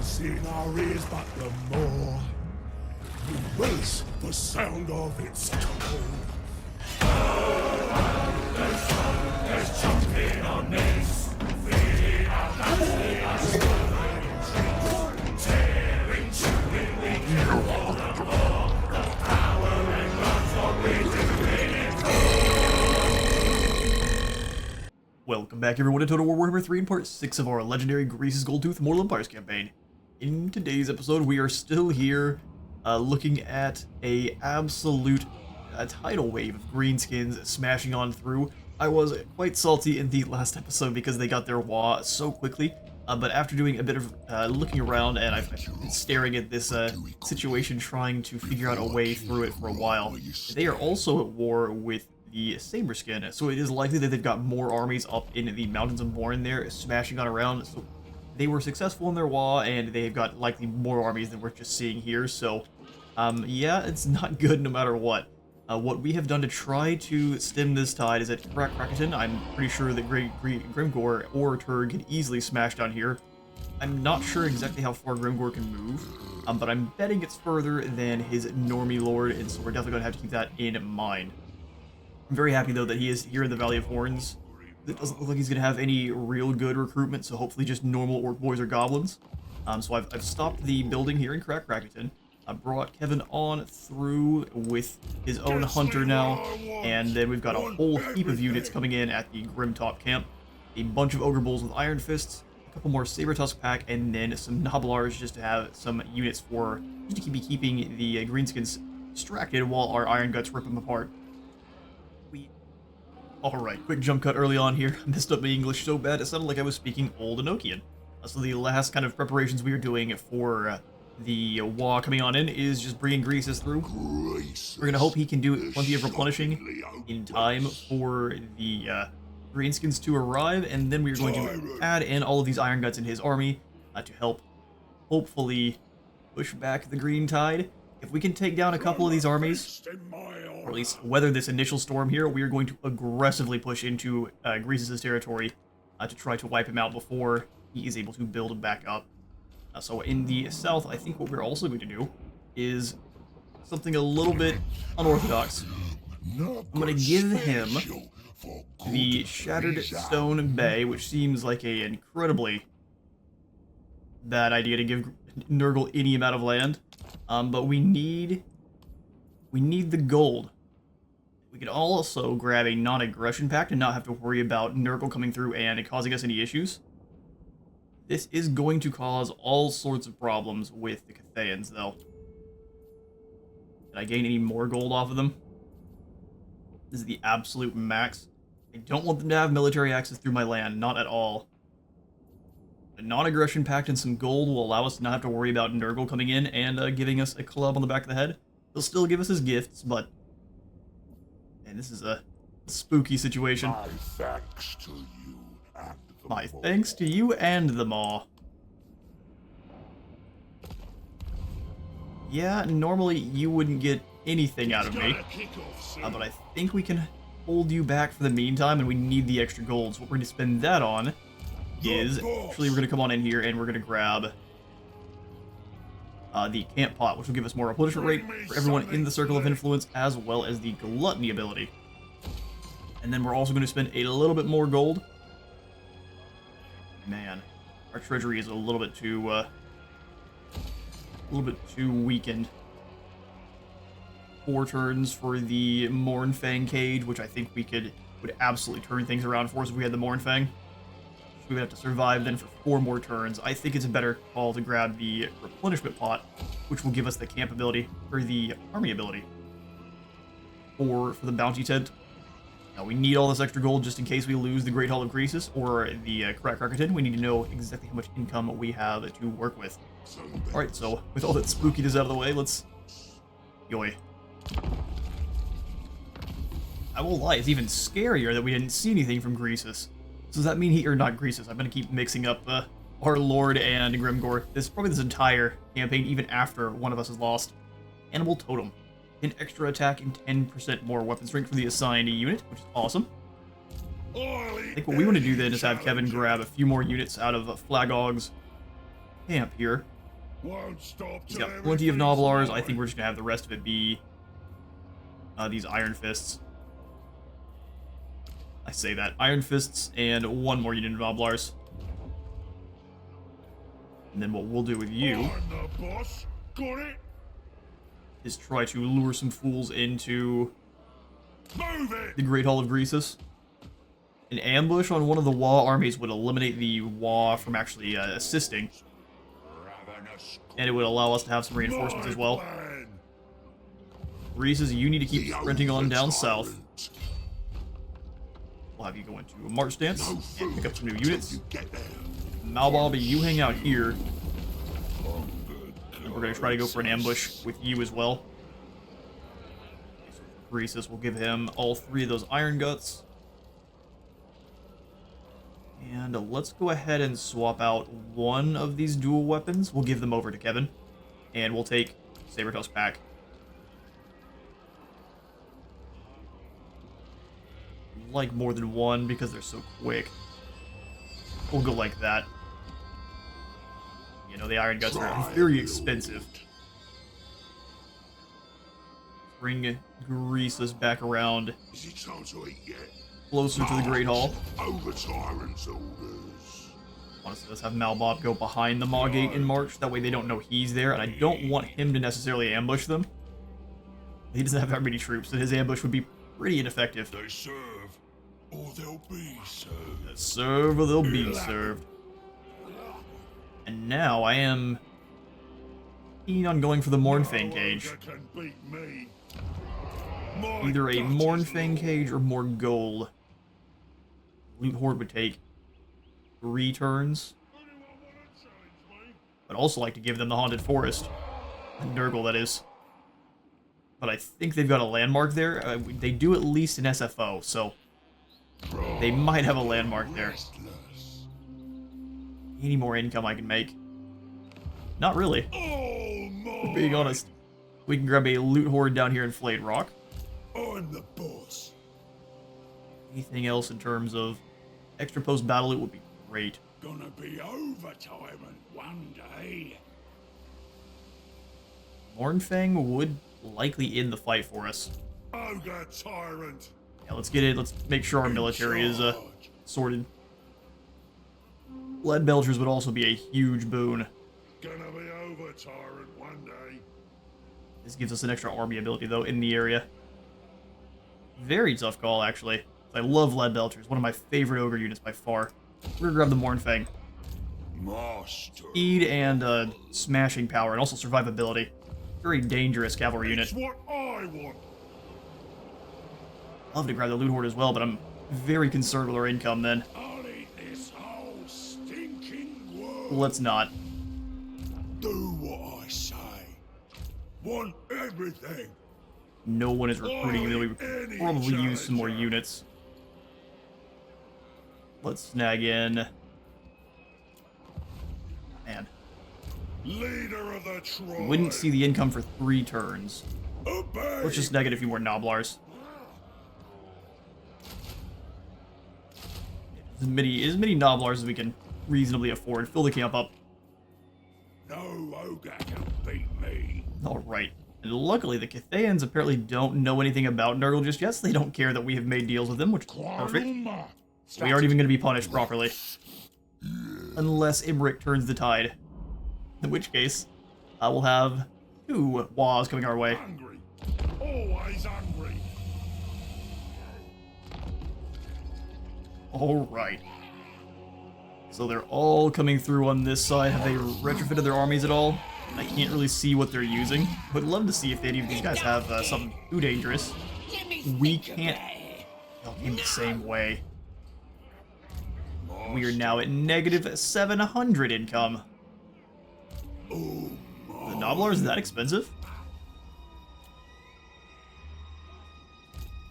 voice in our ears, but the more we brace the sound of its tone. There's jumping on knees, feeding our backs, tearing, chewing, we can all the more. The power and love's what we do in it. Welcome back everyone to Total War Warhammer 3 in part 6 of our Legendary Greasus Goldtooth Immortal Empires campaign. In today's episode we are still here looking at a absolute tidal wave of greenskins smashing on through. I was quite salty in the last episode because they got their WA so quickly, but after doing a bit of looking around and I've been staring at this situation trying to figure out a way through it for a while, they are also at war with the Saberskin, so it is likely that they've got more armies up in the Mountains of Morn there, smashing on around. So they were successful in their WA, and they've got likely more armies than we're just seeing here, so yeah, it's not good no matter what. What we have done to try to stem this tide is at Krakatoon. I'm pretty sure that Grimgor or Turg can easily smash down here. I'm not sure exactly how far Grimgor can move, but I'm betting it's further than his Normie Lord, and so we're definitely going to have to keep that in mind. I'm very happy, though, that he is here in the Valley of Horns. It doesn't look like he's going to have any real good recruitment, so hopefully just normal orc boys or goblins. So I've stopped the building here in Krakatoon. I brought Kevin on through with his own hunter now, and then we've got a whole heap of units coming in at the Grimtop camp. A bunch of Ogre Bulls with Iron Fists, a couple more Saber Tusk pack, and then some Noblars just to have some units for just to be keeping the Greenskins distracted while our Iron Guts rip them apart. Alright, quick jump cut early on here. I messed up my English so bad it sounded like I was speaking Old Enochian. So the last kind of preparations we are doing for the WA coming on in is just bringing Greasus through. We're going to hope he can do plenty of replenishing in time for the Greenskins to arrive, and then we're going to add in all of these Iron Guts in his army to help hopefully push back the Green Tide. If we can take down a couple of these armies, or at least weather this initial storm here, we are going to aggressively push into Greasus' territory to try to wipe him out before he is able to build back up. So in the south, I think what we're also going to do is something a little bit unorthodox. I'm going to give him the Shattered Stone Bay, which seems like an incredibly bad idea to give Nurgle any amount of land. But we need the gold. We could also grab a non-aggression pact and not have to worry about Nurgle coming through and causing us any issues. This is going to cause all sorts of problems with the Cathayans, though. Did I gain any more gold off of them? This is the absolute max. I don't want them to have military access through my land, not at all. A non-aggression pact and some gold will allow us to not have to worry about Nurgle coming in and giving us a club on the back of the head. He'll still give us his gifts, but... man, this is a spooky situation. My thanks to you and the Maw. Yeah, normally you wouldn't get anything out of me, but I think we can hold you back for the meantime, and we need the extra gold. So what we're going to spend that on is, actually we're going to come on in here and we're going to grab the Camp Pot, which will give us more replenishment rate for everyone in the Circle of Influence, as well as the Gluttony ability. And then we're also going to spend a little bit more gold. Man, our treasury is a little bit too weakened. 4 turns for the Mournfang Cage, which I think would absolutely turn things around for us if we had the Mournfang. We would have to survive then for 4 more turns. I think it's a better call to grab the replenishment pot, which will give us the camp ability, or the army ability, for the bounty tent. Now we need all this extra gold just in case we lose the Great Hall of Greasus or the Krakatoon. We need to know exactly how much income we have to work with. Alright, so with all that spookiness out of the way, let's... yoy. I won't lie, it's even scarier that we didn't see anything from Greasus. So does that mean he, or not Greasus, I'm going to keep mixing up our Lord and Grimgor. Probably this entire campaign, even after one of us is lost. Animal Totem. An extra attack and 10% more weapon strength for the assigned unit, which is awesome. I think what we want to do then is have Kevin grab a few more units out of Flagog's camp here. Won't stop He's till got plenty of everything's Noblars. I mine. think we're just gonna have the rest of it be these Iron Fists. I say that. Iron Fists and one more unit of Noblars. And then what we'll do with you I'm the boss. Got it? is try to lure some fools into Move it! the Great Hall of Greasus. An ambush on one of the Wa armies would eliminate the Wa from actually assisting, Ravenous and it would allow us to have some reinforcements as well. plan. Greasus, you need to keep The sprinting on down Ogre south. tyrant. We'll have you go into a march stance No and food pick up some new till units. you get there. Malbob, you hang out here. Hunger We're going to try to go for an ambush with you as well. Greasus will give him all 3 of those Iron Guts. And let's go ahead and swap out one of these dual weapons. We'll give them over to Kevin. And we'll take Sabertusk back. Like more than one because they're so quick. We'll go like that. You know, the Iron Guts are very expensive. Bring Greasus back around Is it time to eat yet? closer to the Great Hall. Over tyrant's orders. Honestly, let's have Malbob go behind the Maw Gate in March. That way they don't know he's there, and I don't want him to necessarily ambush them. He doesn't have that many troops, so his ambush would be pretty ineffective. They serve, or they'll be served. Serve or they'll be served. And now I am keen on going for the Mournfang cage. Ogre can beat me. My Either a gut is Mournfang law. cage or more gold. Loot Horde would take 3 turns. Anyone wanna challenge me? I'd also like to give them the Haunted Forest. Nurgle, that is. But I think they've got a landmark there. They do at least an SFO, so they might have a landmark there. Restless. Any more income I can make? Not really, Oh my! being honest. We can grab a Loot Horde down here in Flayed Rock. I'm the boss. Anything else in terms of extra post battle loot would be great. Gonna be over tyrant one day. Mournfang would likely end the fight for us. Ogre tyrant. Yeah, let's get it. Let's make sure our military is Charge. sorted. Lead Belchers would also be a huge boon. Gonna be over tyrant one day. This gives us an extra army ability, though, in the area. Very tough call, actually. I love Lead Belchers, one of my favorite Ogre units by far. We're gonna grab the Mournfang. Master. Speed and smashing power, and also survivability. Very dangerous cavalry unit. It's what I want. Love to grab the Loot Horde as well, but I'm very concerned with our income then. I'll eat this whole stinking world. Let's not. Do what I say. Want everything. No one is recruiting, then we would Any probably use some more challenger. units. Let's snag in. Man, Leader of the tribe. wouldn't see the income for 3 turns. Obey. Let's just snag in a few more Noblars. As many Noblars as we can reasonably afford. Fill the camp up. No ogre can beat me. Alright. And luckily, the Cathayans apparently don't know anything about Nurgle just yet, so they don't care that we have made deals with them, which is perfect. We aren't even going to be punished properly. Unless Imric turns the tide. In which case, I will have 2 Was coming our way. Hungry. Always hungry. Alright. So they're all coming through on this side. Have they retrofitted their armies at all? I can't really see what they're using. Would love to see if any of these guys have something too dangerous. We can't help him the same way. We are now at negative 700 income. Oh The Nobbler is that expensive?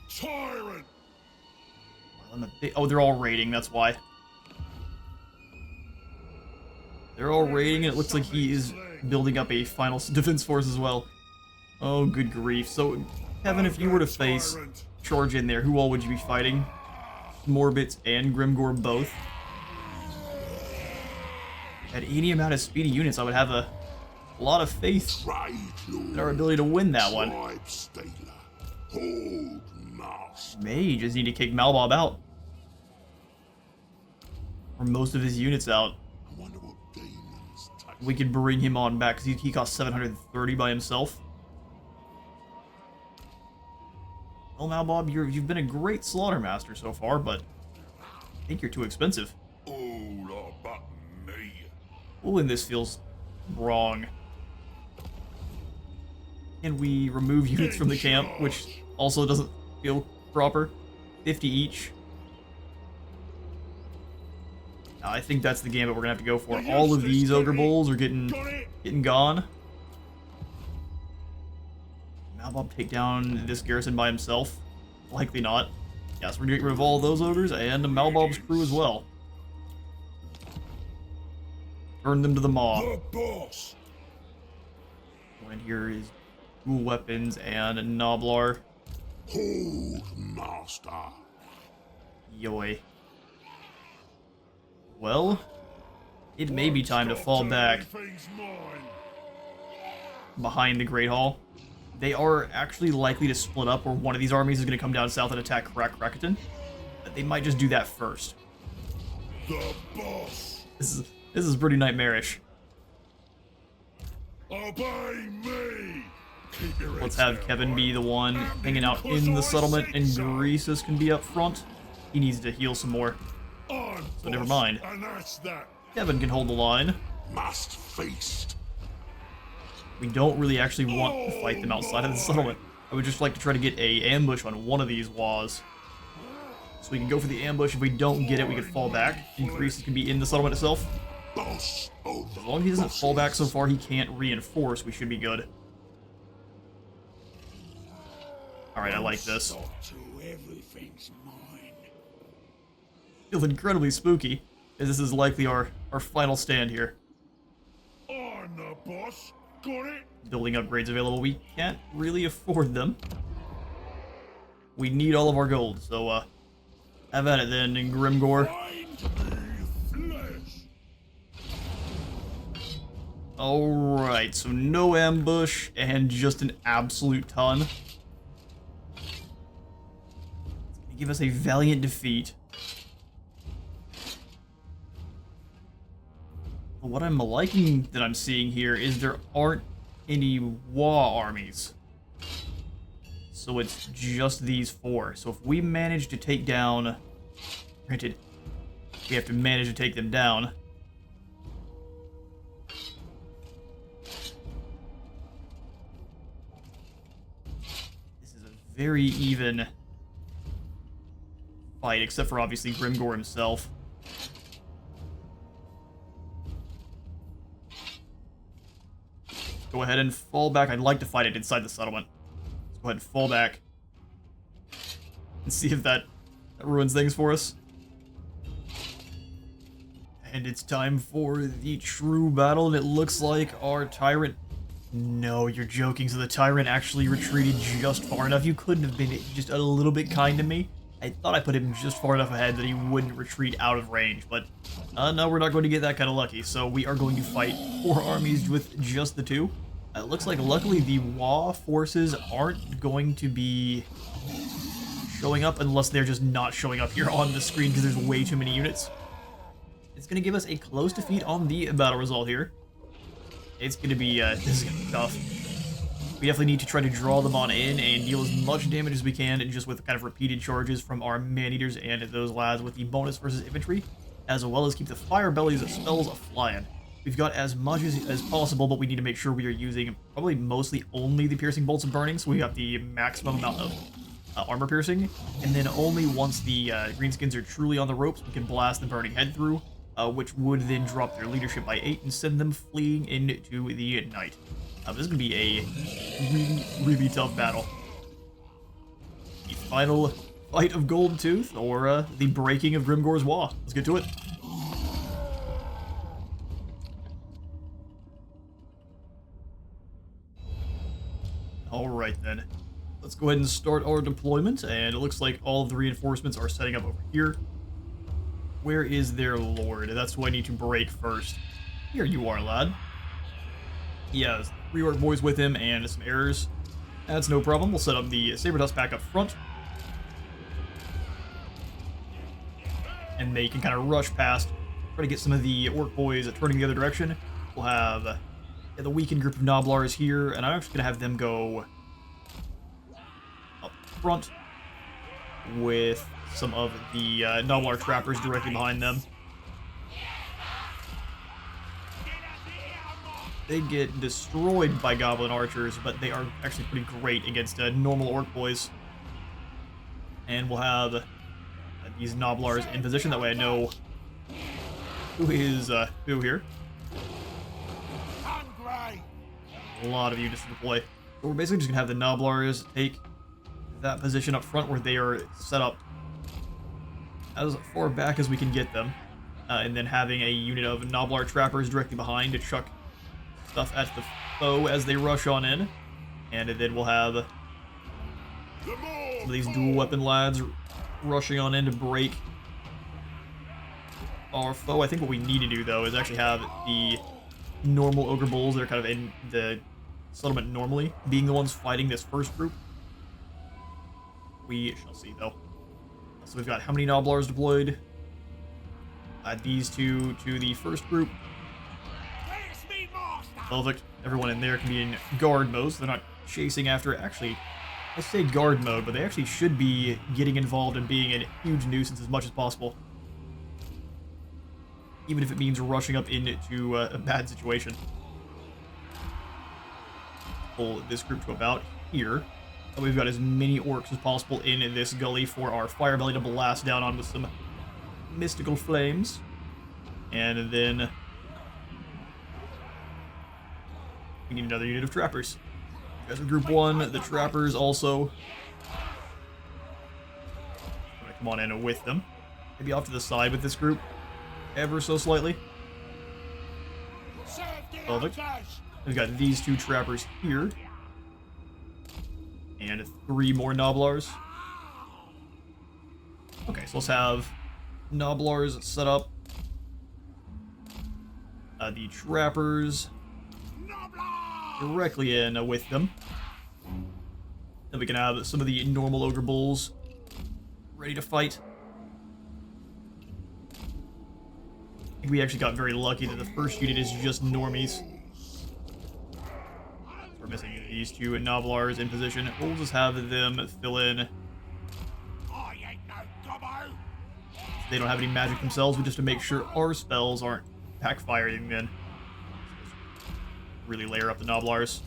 tyrant. Oh, they're all raiding, that's why. They're all raiding, and it looks like he is building up a final defense force as well. Oh, good grief. So, Kevin, if you were to face charge in there, who all would you be fighting? Morbits and Grimgore both. At any amount of speedy units, I would have a a lot of faith in our ability to win that one. May just need to kick Malbob out. Or most of his units out. We could bring him on back, because he costs 730 by himself. Well, Malbob, you've been a great slaughtermaster so far, but I think you're too expensive. All about me. Oh, and this feels wrong. Can we remove units from the camp, which also doesn't feel proper? 50 each. I think that's the gambit we're gonna have to go for. All of these Ogre Bulls are getting gone. Malbob take down this garrison by himself? Likely not. Yes, we're getting rid of all those Ogres and Malbob's crew as well. Turn them to the maw. And here is dual weapons and Noblar. Hold, master. Yoy. Well, it may be time to fall back behind the Great Hall. They are actually likely to split up, or one of these armies is going to come down south and attack Krakatoon. But they might just do that first. The boss. This is pretty nightmarish. Obey me. Let's have Kevin be the one hanging out in the settlement, and Greasus can be up front. He needs to heal some more. So never mind. Kevin can hold the line. Must feast. We don't really actually want to fight them outside of the settlement. I would just like to try to get a ambush on one of these walls. So we can go for the ambush. If we don't get it, we can fall back. And Greasus can be in the settlement itself. As long as he doesn't fall back so far he can't reinforce, we should be good. Alright, I like this. Feels incredibly spooky, as this is likely our final stand here. I'm the boss. Got it? Building upgrades available. We can't really afford them. We need all of our gold, so have at it then, in Grimgore. Alright, so no ambush and just an absolute ton. It's gonna give us a valiant defeat. But what I'm liking that I'm seeing here is there aren't any Wa armies. So it's just these four. So if we manage to take down... Granted, we have to manage to take them down. This is a very even fight, except for obviously Grimgore himself. Go ahead and fall back. I'd like to fight it inside the settlement. Let's go ahead and fall back. And see if that ruins things for us. And it's time for the true battle, and it looks like our tyrant... No, you're joking. So the tyrant actually retreated just far enough. You couldn't have been just a little bit kind to me. I thought I put him just far enough ahead that he wouldn't retreat out of range, but no, we're not going to get that kind of lucky. So we are going to fight 4 armies with just the 2. It looks like luckily the Wa forces aren't going to be showing up unless they're just not showing up here on the screen because there's way too many units. It's going to give us a close defeat on the battle result here. It's going to be, this is going to be tough. We definitely need to try to draw them on in and deal as much damage as we can, and just with kind of repeated charges from our man-eaters and those lads with the bonus versus infantry, as well as keep the fire bellies spells flying. We've got as much as possible, but we need to make sure we are using probably mostly only the piercing bolts of burning, so we got the maximum amount of armor piercing, and then only once the greenskins are truly on the ropes, we can blast the burning head through, which would then drop their leadership by 8 and send them fleeing into the night. This is going to be a really, really tough battle. The final fight of Goldtooth, or the breaking of Grimgore's Wa. Let's get to it. Alright then. Let's go ahead and start our deployment, and it looks like all of the reinforcements are setting up over here. Where is their lord? That's who I need to break first. Here you are, lad. He has 3 orc boys with him and some arrows. That's no problem. We'll set up the saber tusk back up front. And they can kind of rush past, try to get some of the orc boys turning the other direction. We'll have the weakened group of Noblars here, and I'm actually going to have them go up front with some of the Noblar trappers directly behind them. They get destroyed by goblin archers, but they are actually pretty great against normal orc boys. And we'll have these Noblars in position, that way I know who is who here. A lot of units to deploy. So we're basically just going to have the Noblars take that position up front where they are set up as far back as we can get them. And then having a unit of Noblar trappers directly behind to chuck stuff at the foe as they rush on in. And then we'll have some of these dual weapon lads rushing on in to break our foe. I think what we need to do, though, is actually have the normal ogre bulls that are kind of in the settlement normally being the ones fighting this first group. We shall see, though. So we've got how many Noblars deployed? These two to the first group. Perfect. Everyone in there can be in guard mode, so they're not chasing after. Actually, I say guard mode, but they actually should be getting involved and being a huge nuisance as much as possible. Even if it means rushing up into a bad situation. Pull this group to about here. And we've got as many orcs as possible in this gully for our fire belly to blast down on with some mystical flames. And then we need another unit of trappers. You guys are group 1, the trappers also. I'm gonna come on in with them. Maybe off to the side with this group, ever so slightly. Perfect. We've got these 2 trappers here. And 3 more Noblars. Okay, so let's have Noblars set up. The trappers directly in with them. Then we can have some of the normal ogre bulls ready to fight. I think we actually got very lucky that the first unit is just normies. We're missing these 2 Noblars in position. We'll just have them fill in. They don't have any magic themselves, but just to make sure our spells aren't backfiring then. Really layer up the Noblars.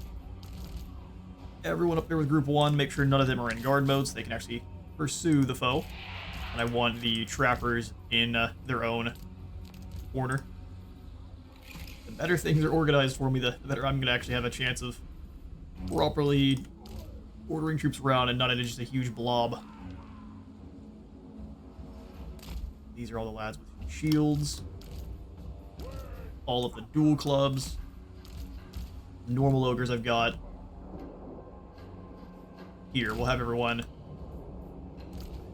Everyone up there with group 1, make sure none of them are in guard mode so they can actually pursue the foe. And I want the trappers in their own corner. The better things are organized for me, the better I'm going to actually have a chance of properly ordering troops around and not in just a huge blob. These are all the lads with shields. All of the dual clubs. Normal ogres I've got. Here, we'll have everyone.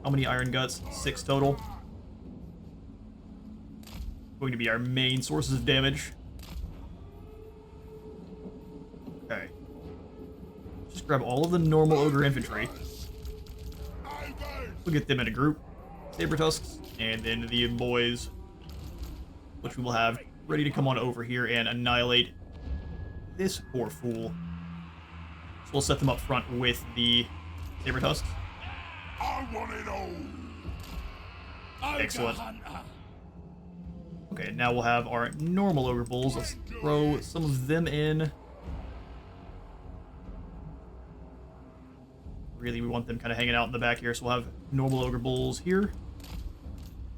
How many iron guts? 6 total. Going to be our main sources of damage. Okay. Just grab all of the normal ogre infantry. We'll get them in a group. Saber tusks, and then the boys, which we will have ready to come on over here and annihilate this poor fool. So we'll set them up front with the saber tusks. I want it all. Excellent. Okay, now we'll have our normal ogre bulls. Let's throw some of them in. Really, we want them kind of hanging out in the back here, so we'll have normal ogre bulls here.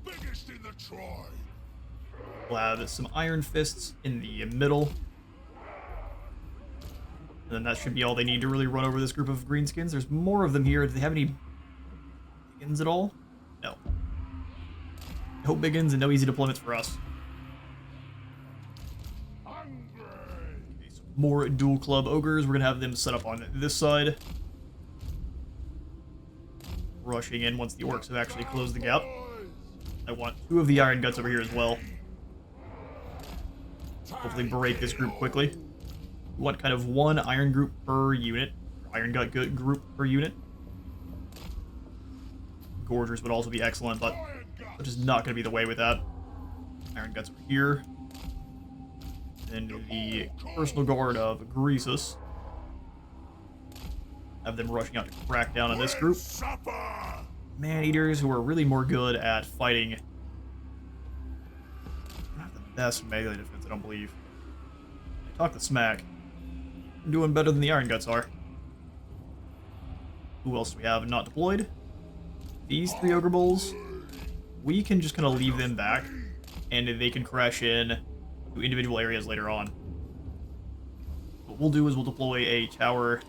Biggest in the tribe. We'll have some iron fists in the middle. And then that should be all they need to really run over this group of greenskins. There's more of them here. Do they have any biggins at all? No. No biggins and no easy deployments for us. Okay, so more dual club ogres. We're going to have them set up on this side. Rushing in once the orcs have actually closed the gap. I want 2 of the iron guts over here as well. Hopefully break this group quickly. We want kind of one iron group per unit. Iron gut group per unit. Gorgers would also be excellent, but that's just not going to be the way with that. Iron guts are here. Then the personal guard of Greasus. Have them rushing out to crack down on this group. Man-eaters who are really more good at fighting. Not the best melee defense, I don't believe. I talk the smack. They're doing better than the Iron Guts are. Who else do we have not deployed? These 3 Ogre Bulls. We can just kind of leave them back, and they can crash in to individual areas later on. What we'll do is we'll deploy a tower.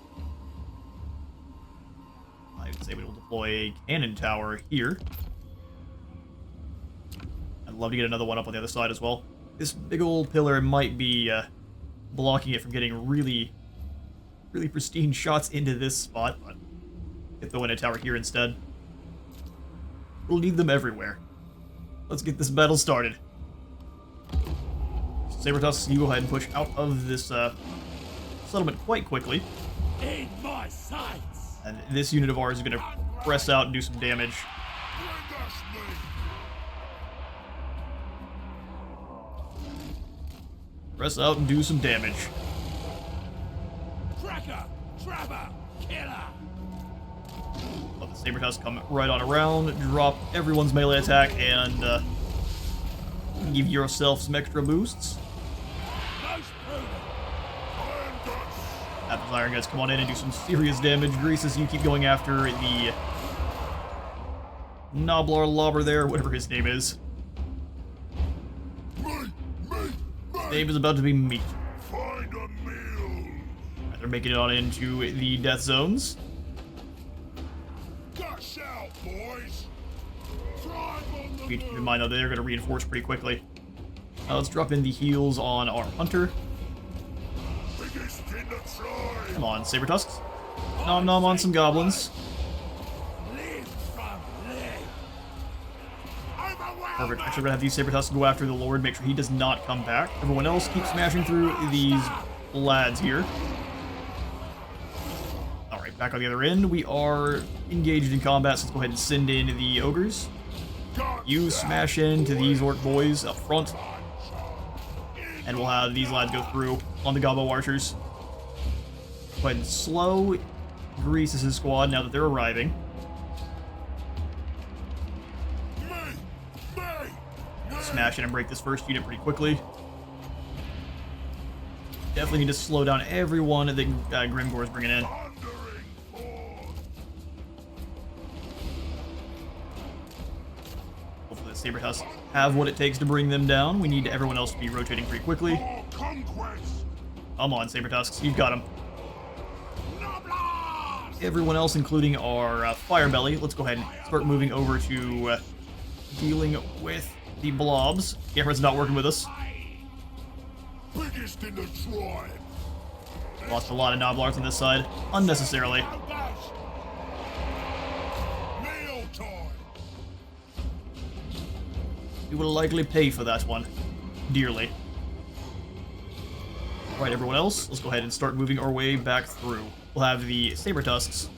I would say we will deploy a cannon tower here. I'd love to get another one up on the other side as well. This big old pillar might be blocking it from getting really pristine shots into this spot, but get throw in a tower here instead. We'll need them everywhere. Let's get this battle started. Sabertusk, you go ahead and push out of this settlement quite quickly. In my sights. And this unit of ours is going to press out and do some damage. Press out and do some damage. Tracker, trapper, killer. Let the Sabertusk come right on around, drop everyone's melee attack, and give yourself some extra boosts. Have the Iron Guts come on in and do some serious damage. Greasus, you keep going after the Noblar Lobber there, whatever his name is. His name is about to be Meat. Find a meal. Right, they're making it on into the death zones. Gush out, boys. Drive on the Keep in mind though, they're going to reinforce pretty quickly. Let's drop in the heals on our Hunter. biggest in the tribe. Come on, Sabertusks. Nom nom on some goblins. Live from live. Perfect. Actually, we're gonna have these Sabertusks go after the Lord, make sure he does not come back. Everyone else keep smashing through these lads here. Alright, back on the other end. We are engaged in combat, so let's go ahead and send in the Ogres. You smash into these Orc boys up front. And we'll have these lads go through on the Gobbo Archers. Go ahead and slow Greasus' squad now that they're arriving. Smash in and break this first unit pretty quickly. Definitely need to slow down everyone that Grimgore's bringing in. Hopefully the Sabertusks have what it takes to bring them down. We need everyone else to be rotating pretty quickly. Come on, Sabertusks, you've got them. Everyone else, including our Fire Belly, let's go ahead and start moving over to dealing with the blobs. Camera's not working with us. Biggest in the tribe. Lost a lot of Noblars on this side, unnecessarily. Meal time. We will likely pay for that one dearly. Alright, everyone else, let's go ahead and start moving our way back through. We'll have the Sabertusks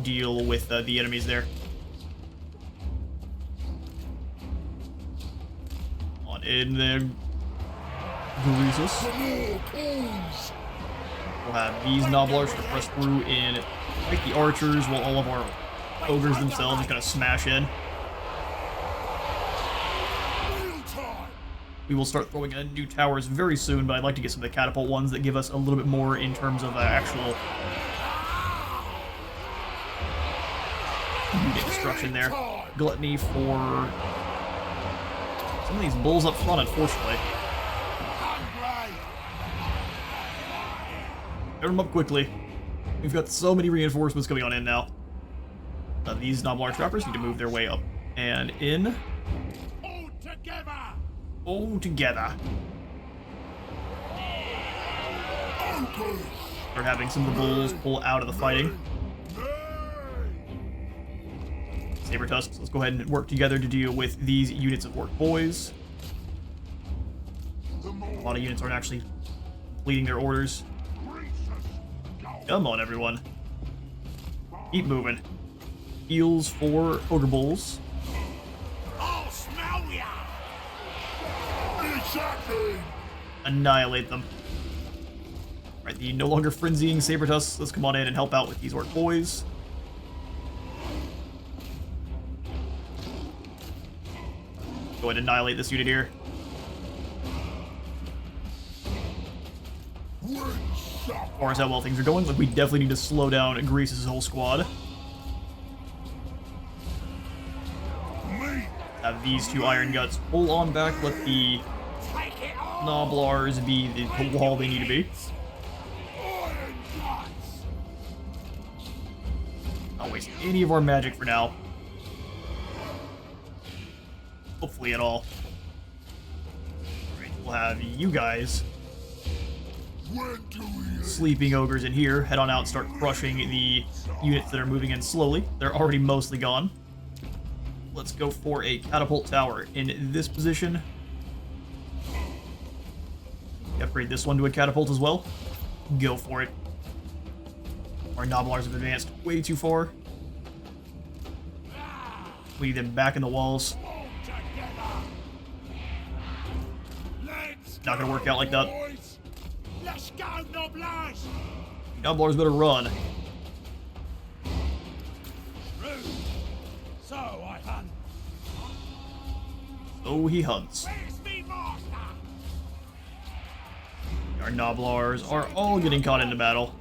deal with the enemies there. On in there, Greasus. We'll have these Noblars to press through and fight the archers while all of our ogres themselves are going to smash in. We will start throwing in new towers very soon, but I'd like to get some of the catapult ones that give us a little bit more in terms of actual unit destruction there. Gluttony for some of these bulls up front, unfortunately. Get them up quickly. We've got so many reinforcements coming on in now. These Noblar trappers need to move their way up and in. All together. All together. We're having some of the bulls pull out of the fighting. Sabertusks, let's go ahead and work together to deal with these units of Orc boys. A lot of units aren't actually completing their orders. Come on, everyone. Keep moving. Heals for Ogre Bulls. I'll smell ya! Exactly! Annihilate them. Alright, the no longer frenzying Saber Tusks, let's come on in and help out with these Orc boys. Go ahead and annihilate this unit here. As far as how well things are going, like we definitely need to slow down Greasus' whole squad. Have these two Iron Guts pull on back, let the Gnoblars be the wall they need to be. Not waste any of our magic for now. Hopefully at all. Alright, we'll have you guys, sleeping ogres, in here. Head on out, start crushing the units that are moving in slowly. They're already mostly gone. Let's go for a catapult tower in this position. Upgrade this one to a catapult as well. Go for it. Our Gnoblars have advanced way too far. We need them back in the walls. Not gonna work out like that. Let's go, Gnoblars! Gnoblars better run. So I hunt. So he hunts. Where's me master? Our Gnoblars are all getting caught into battle,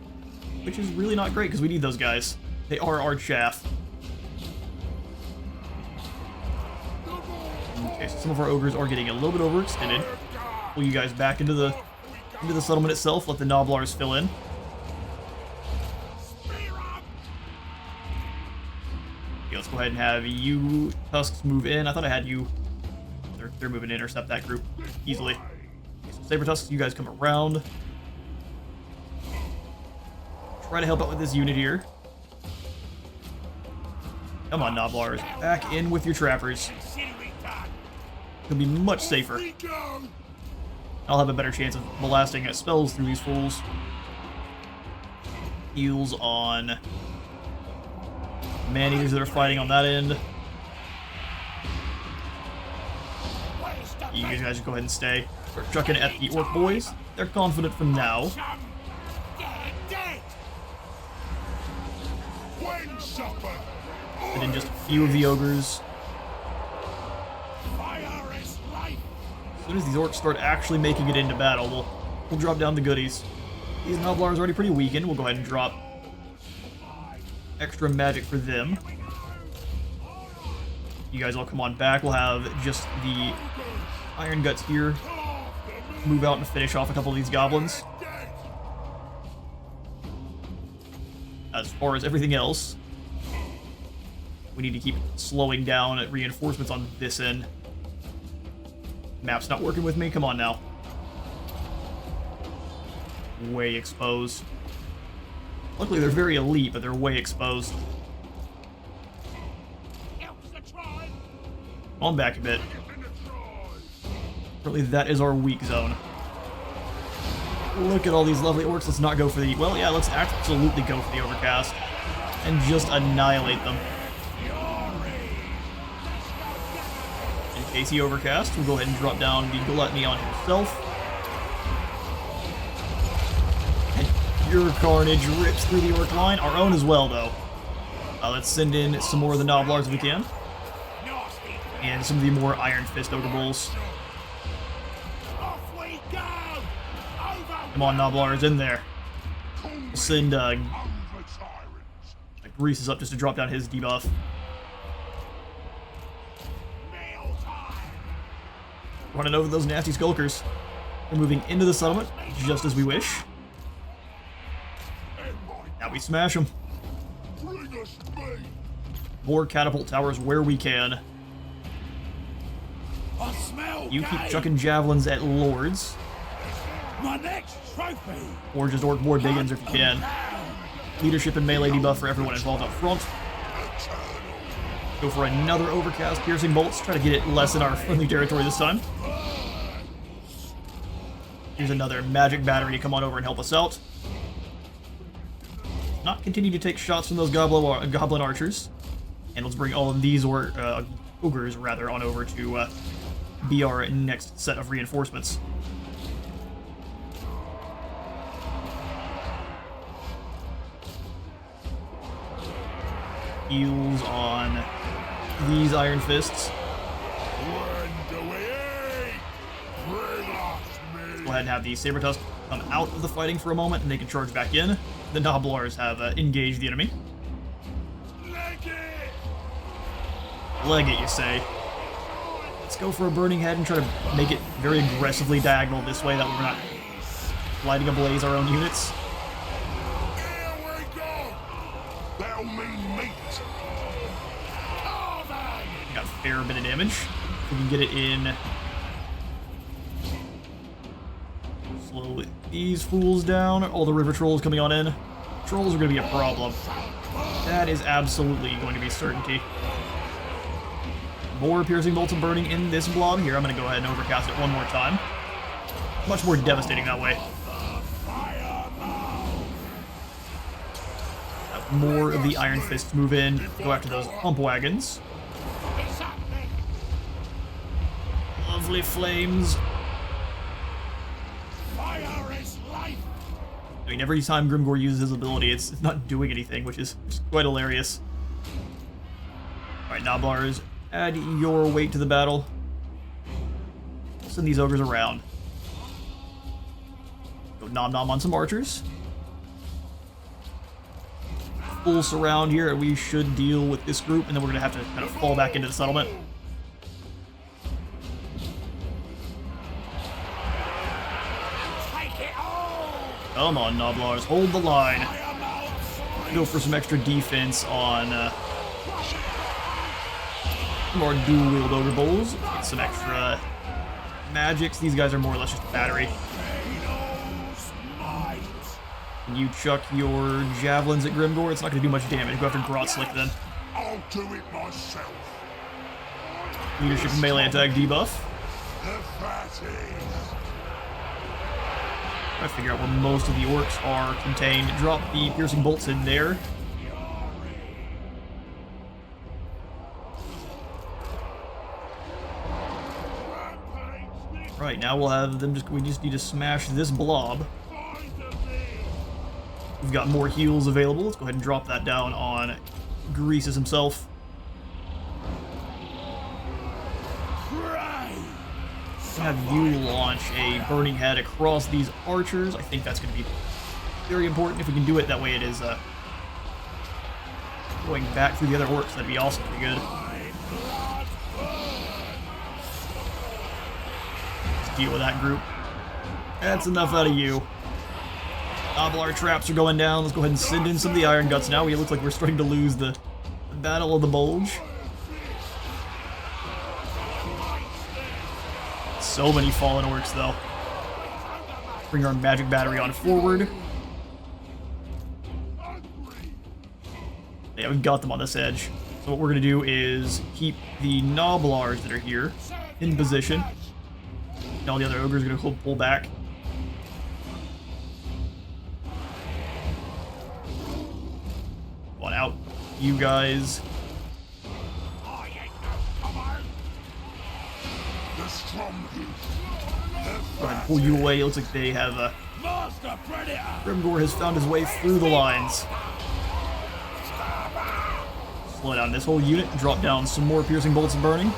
which is really not great because we need those guys. They are our chaff. Okay, so some of our ogres are getting a little bit overextended. Pull you guys back into the settlement itself. Let the Gnoblars fill in. Okay, let's go ahead and have you Tusks move in. I thought I had you. They're moving to intercept that group easily. Okay, so Saber Tusks, you guys come around. Try to help out with this unit here. Come on, Gnoblars. Back in with your trappers. It'll be much safer. I'll have a better chance of blasting spells through these fools. Heals on man-eaters that are fighting on that end. You guys just go ahead and stay. Start chucking at the Orc boys. They're confident for now. And then just a few of the ogres. As soon as these orcs start actually making it into battle, we'll drop down the goodies. These Gnoblars are already pretty weakened. We'll go ahead and drop extra magic for them. You guys all come on back. We'll have just the Iron Guts here move out and finish off a couple of these goblins. As far as everything else, we need to keep slowing down at reinforcements on this end. Map's not working with me. Come on now. Way exposed. Luckily, they're very elite, but they're way exposed. On back a bit. Really, that is our weak zone. Look at all these lovely orcs. Let's not go for the... Well, yeah, let's absolutely go for the overcast. And just annihilate them. In case he overcast, we'll go ahead and drop down the Gluttony on himself. And pure carnage rips through the orc line. Our own as well, though. Let's send in some more of the Gnoblars if we can. And some of the more Iron Fist Ogre Bulls. Come on, Gnoblars, in there. We'll send Greasus up just to drop down his debuff. Running over those nasty skulkers. We're moving into the settlement, just as we wish. Now we smash them. More catapult towers where we can. You keep chucking javelins at lords. My next trophy. Or just orc board biggins if you can. Leadership and melee debuff for everyone involved up front. Go for another overcast piercing bolts. Try to get it less in our friendly territory this time. Here's another magic battery to come on over and help us out. not continue to take shots from those goblin archers. And let's bring all of these ogres rather on over to be our next set of reinforcements. Heals on these Iron Fists. Go ahead and have the Saber Tusk come out of the fighting for a moment, and they can charge back in. The Noblars have engaged the enemy. Leg it, you say. Let's go for a Burning Head and try to make it very aggressively diagonal this way, that we're not lighting ablaze our own units. Here we go. They'll mean meat. Got a fair bit of damage. We can get it in. Slow these fools down. All the river trolls coming on in. Trolls are going to be a problem. That is absolutely going to be certainty. More piercing bolts and burning in this blob here. I'm going to go ahead and overcast it one more time. Much more devastating that way. Have more of the Iron Fists move in. Go after those pump wagons. Lovely flames. I mean, every time Grimgor uses his ability, it's not doing anything, which is quite hilarious. Alright, Noblars, add your weight to the battle. Send these ogres around. Go nom-nom on some archers. Full surround here, and we should deal with this group, and then we're going to have to kind of fall back into the settlement. Come on, Noblars, hold the line. Go for some extra defense on more dual-wield Ogre Bowls. Get some extra magics. These guys are more or less just battery. Can you chuck your javelins at Grimgor? It's not going to do much damage. Go after Grotslick then. I'll do it myself. Leadership and melee attack debuff. The fatties. Try to figure out where most of the orcs are contained. Drop the piercing bolts in there. Right, now we'll have them we just need to smash this blob. We've got more heals available. Let's go ahead and drop that down on Greasus himself. Have you launch a Burning Head across these archers. I think that's going to be very important if we can do it. That way it is going back through the other orcs. That'd be also pretty good. Let's deal with that group. That's enough out of you. Noblar traps are going down. Let's go ahead and send in some of the Iron Guts now. It looks like we're starting to lose the Battle of the Bulge. So many fallen orcs, though. Bring our magic battery on forward. Yeah, we've got them on this edge. So what we're going to do is keep the Noblars that are here in position. And all the other ogres are going to pull back. Come on out, you guys. Go ahead and pull you away. It looks like they have Grimgor has found his way through the lines. Slow down this whole unit and drop down some more piercing bolts and burning.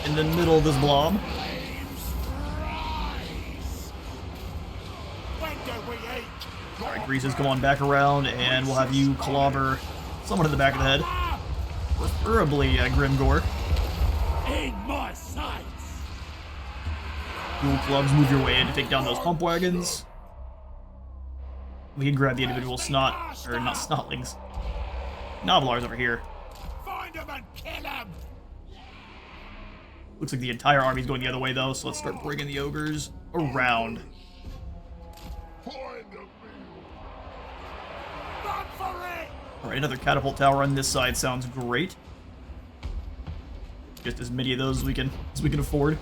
In the middle of this blob. Alright, Greasus, come on back around and we'll have you clobber someone in the back of the head. Preferably Grimgor. In my sights. Dual clubs, move your way in to take down those pump wagons. We can grab the individual not snotlings. Noblars over here. Find him and kill him. Looks like the entire army's going the other way though, so let's start bringing the ogres around. Run for it. Alright, another catapult tower on this side sounds great. Just as many of those as we can afford.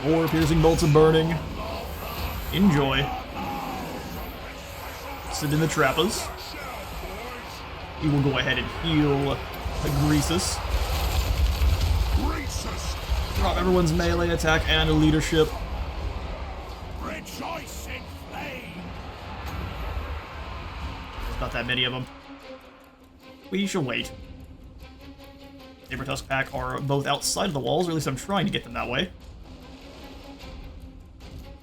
More piercing bolts of burning. Enjoy. Sit in the trappas. He will go ahead and heal Greasus. Drop everyone's melee attack and leadership. Rejoice in flame. There's not that many of them. We shall wait. Saber-Tusk Pack are both outside of the walls, or at least I'm trying to get them that way.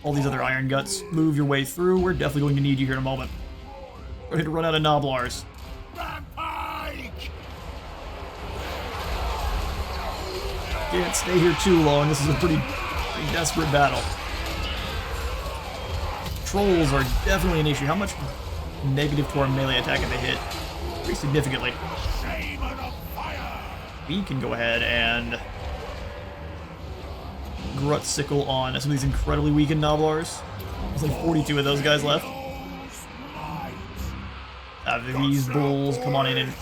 All these other Iron Guts, move your way through. We're definitely going to need you here in a moment. We're going to run out of Noblars. Can't stay here too long. This is a pretty desperate battle. Trolls are definitely an issue. How much negative to our melee attack have they hit? Pretty significantly. We can go ahead and Grut Sickle on some of these incredibly weakened Noblars. There's like 42 of those guys left. Have these bulls come on in and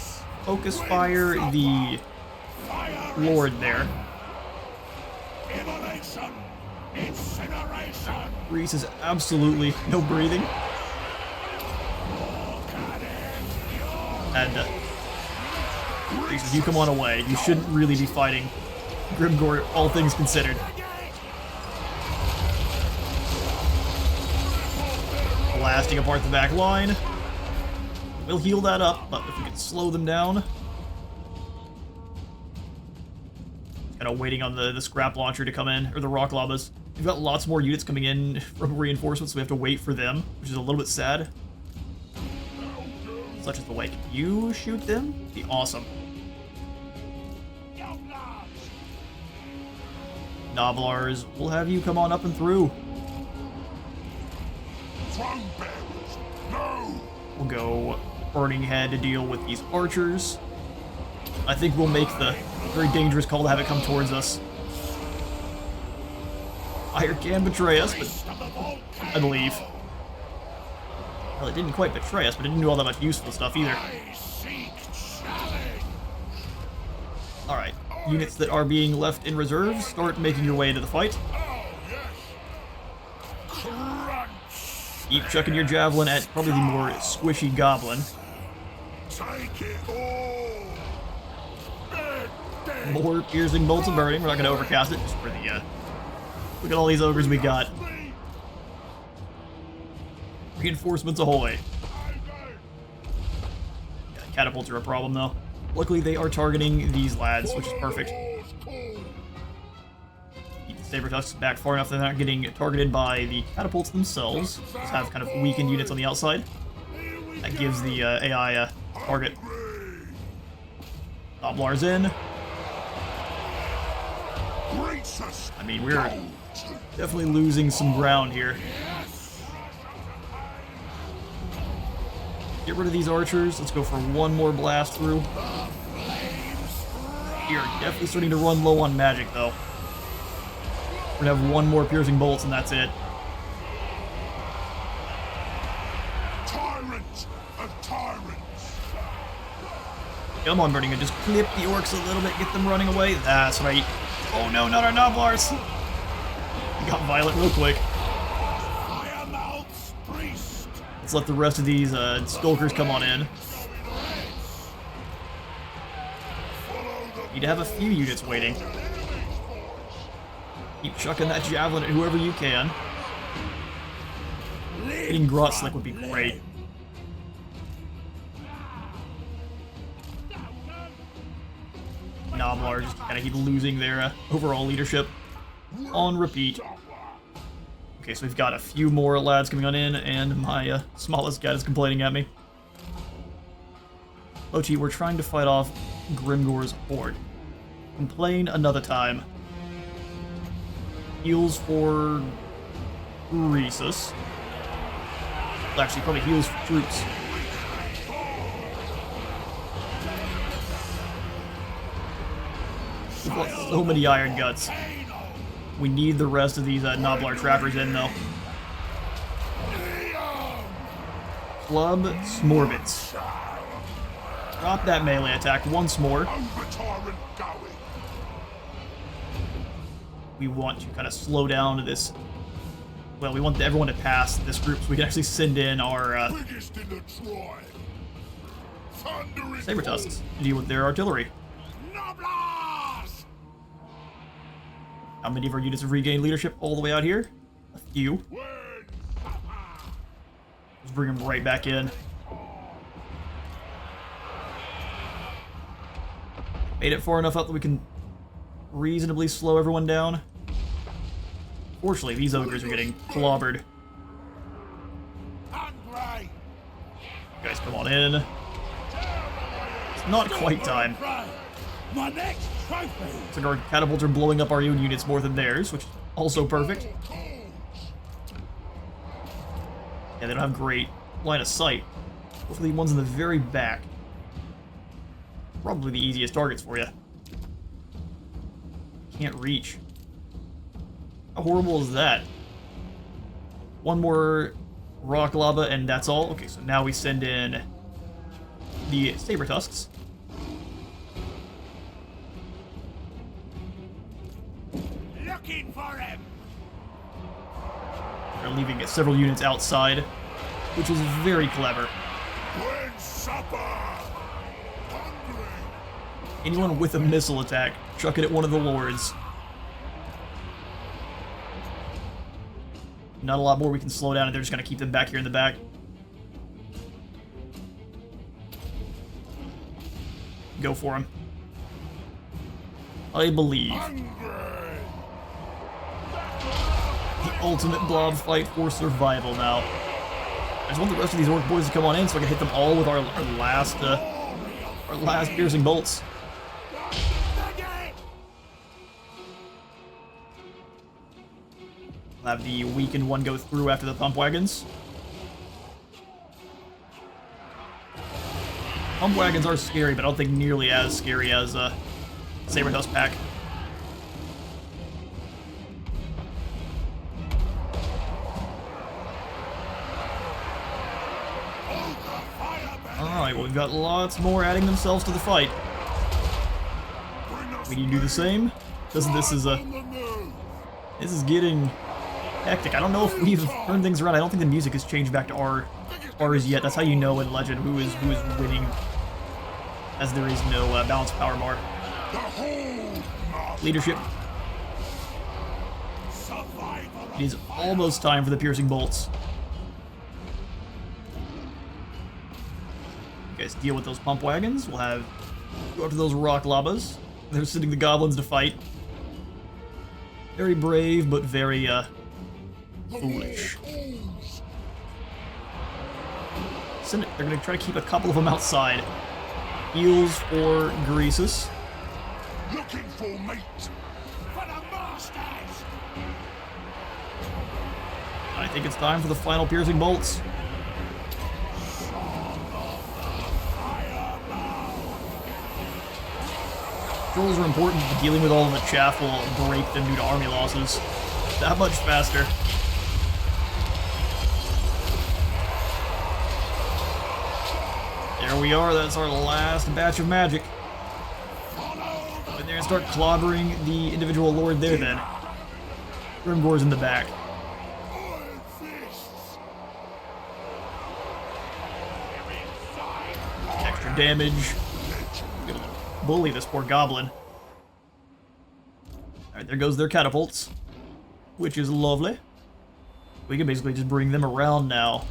focus fire the Lord there. Grease is absolutely no breathing. And Grease, if you come on away, you shouldn't really be fighting Grimgore, all things considered. Blasting apart the back line. We'll heal that up, but if we can slow them down. Kind of waiting on the scrap launcher to come in, or the rock llamas. We've got lots more units coming in from reinforcements, so we have to wait for them, which is a little bit sad. Such as the way. Can you shoot them? Be awesome. Noblars, we'll have you come on up and through. We'll go Burning Head to deal with these archers. I think we'll make the very dangerous call to have it come towards us. Fire can betray us, but I believe. Well, it didn't quite betray us, but it didn't do all that much useful stuff either. Alright, units that are being left in reserve, start making your way into the fight. Keep chucking your javelin at probably the more squishy goblin. More piercing bolts of burning. We're not going to overcast it, just for the, look at all these ogres we got. Reinforcements ahoy. Yeah, catapults are a problem, though. Luckily, they are targeting these lads, which is perfect. Keep the Saber-Tusks back far enough that they're not getting targeted by the catapults themselves. Just have kind of weakened units on the outside. That gives the AI a target. Noblars in. I mean, we're definitely losing some ground here. Get rid of these archers. Let's go for one more blast through. We are definitely starting to run low on magic, though. We're gonna have one more piercing bolts, and that's it. Tyrant of tyrants. Come on, Burning, and just clip the orcs a little bit, get them running away. That's right. Oh no, not our Noblars! We got violent real quick. Let's let the rest of these skulkers come on in. Need to have a few units waiting. Keep chucking that javelin at whoever you can. Getting Grot Slick would be great. Noblar just kind of keep losing their overall leadership on repeat. Okay, so we've got a few more lads coming on in, and my smallest guy is complaining at me. Ochi, we're trying to fight off Grimgore's horde. Complain another time. Heals for Greasus. Well, actually, probably heals for troops. We've got so many Iron Guts. We need the rest of these Noblar Trappers in, though. Club Smorbits. Drop that melee attack once more. we want to kind of slow down this. Well, we want everyone to pass this group so we can actually send in our Biggest in the tribe. Thundering saber tusks to deal with their artillery. Noblars! How many of our units have regained leadership all the way out here? A few. When Let's bring them right back in. Made it far enough up that we can reasonably slow everyone down. Fortunately, these ogres are getting clobbered. hungry. You guys come on in. It's not quite time. My next trophy. Looks like our catapults are blowing up our own units more than theirs, which is also perfect. Yeah, they don't have great line of sight. Hopefully the ones in the very back. Probably the easiest targets for you. Can't reach. How horrible is that? One more rock lava and that's all? Okay, so now we send in the saber tusks. Looking for him. They're leaving several units outside, which is very clever. When supper. Hungry. Anyone with a missile attack, chuck it at one of the lords. Not a lot more we can slow down, and they're just going to keep them back here in the back. Go for him. I believe. Hungry. The ultimate blob fight for survival now. I just want the rest of these orc boys to come on in so I can hit them all with our last piercing bolts. We'll have the weakened one go through after the pump wagons. Pump wagons are scary, but I don't think nearly as scary as Saber Tusk pack. Alright, well, we've got lots more adding themselves to the fight. We need to do the same. This is getting hectic. I don't know if we've turned things around. I don't think the music has changed back to ours yet. That's how you know in Legend who is winning, as there is no balanced power bar. Leadership. It is almost time for the piercing bolts. You guys deal with those pump wagons. We'll have go up to those rock lavas. They're sending the goblins to fight. Very brave, but very foolish. They're gonna try to keep a couple of them outside. Heals for Greasus. Looking for mate. For the masters. I think it's time for the final piercing bolts. Trolls are important, but dealing with all of the chaff will break them due to army losses. That much faster. There we are, that's our last batch of magic. And they're gonna start clobbering the individual lord there then. Grimgore's in the back. Extra damage. Bully this poor goblin. Alright, there goes their catapults. Which is lovely. We can basically just bring them around now.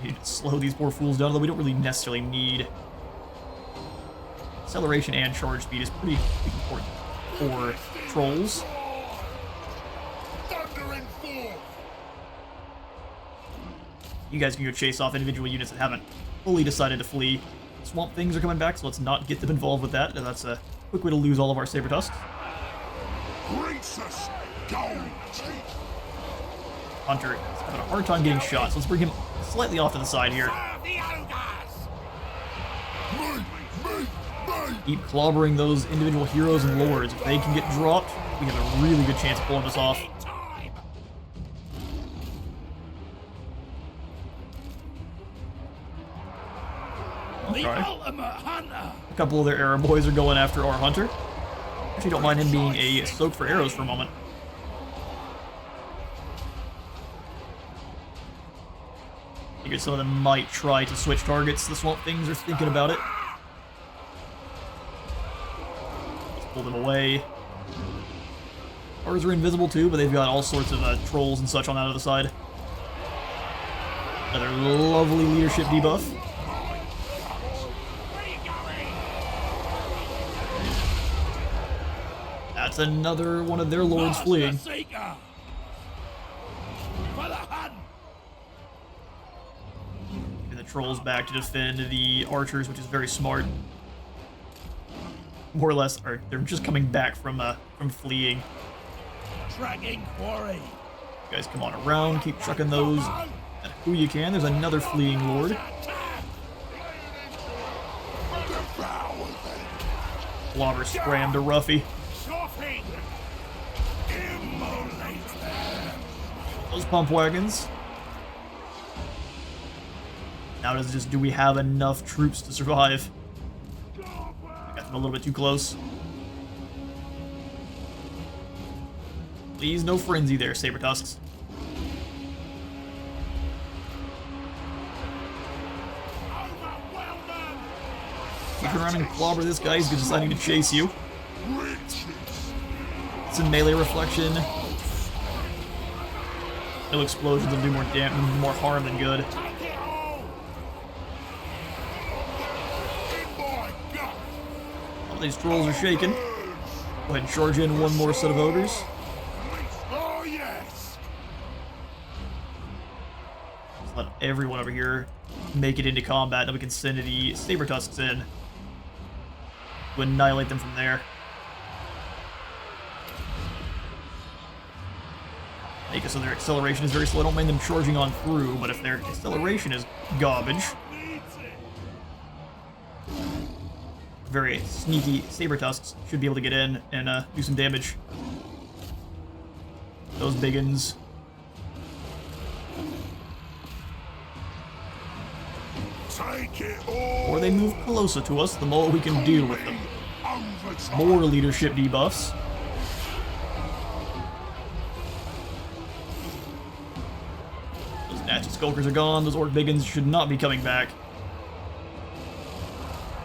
Need to slow these poor fools down, although we don't really necessarily need. Acceleration and charge speed is pretty important for trolls. You guys can go chase off individual units that haven't fully decided to flee. Swamp things are coming back, so let's not get them involved with that. That's a quick way to lose all of our saber tusks. Greasus Goldtooth. Hunter is having a hard time getting shot, so let's bring him slightly off to the side here. Keep clobbering those individual heroes and lords. If they can get dropped, we have a really good chance of pulling this off. The ultimate hunter. A couple of their arrow boys are going after our hunter. Actually, don't mind him being a soak for arrows for a moment. Figured some of them might try to switch targets. The Swamp Things are thinking about it. Let's pull them away. Ours are invisible too, but they've got all sorts of trolls and such on that other side. Another lovely leadership debuff. That's another one of their lords fleeing. And the trolls back to defend the archers, which is very smart. More or less, or they're just coming back from fleeing. Tracking quarry. You guys come on around, keep chucking those at who you can. There's another fleeing lord. Blobber scrammed a roughie. Those pump wagons. Now it's just, do we have enough troops to survive? I got them a little bit too close. Please, no frenzy there, Saber Tusks. You can run and clobber this guy, he's deciding to chase you. Some melee reflection. No explosions will do more more harm than good. All these trolls are shaking. Go ahead and charge in one more set of ogres. Just let everyone over here make it into combat, then we can send the Saber Tusks in to annihilate them from there. Make it so their acceleration is very slow. I don't mind them charging on through, but if their acceleration is garbage, very sneaky Saber Tusks should be able to get in and do some damage. Those biggins. The more they move closer to us, the more we can deal with them. More leadership debuffs. Those Natchet Skulkers are gone. Those Orc Biggins should not be coming back.